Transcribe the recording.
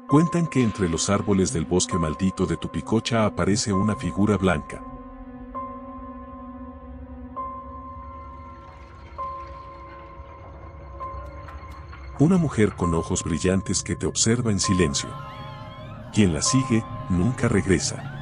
Cuentan que entre los árboles del bosque maldito de Tupicocha aparece una figura blanca. Una mujer con ojos brillantes que te observa en silencio. Quien la sigue, nunca regresa.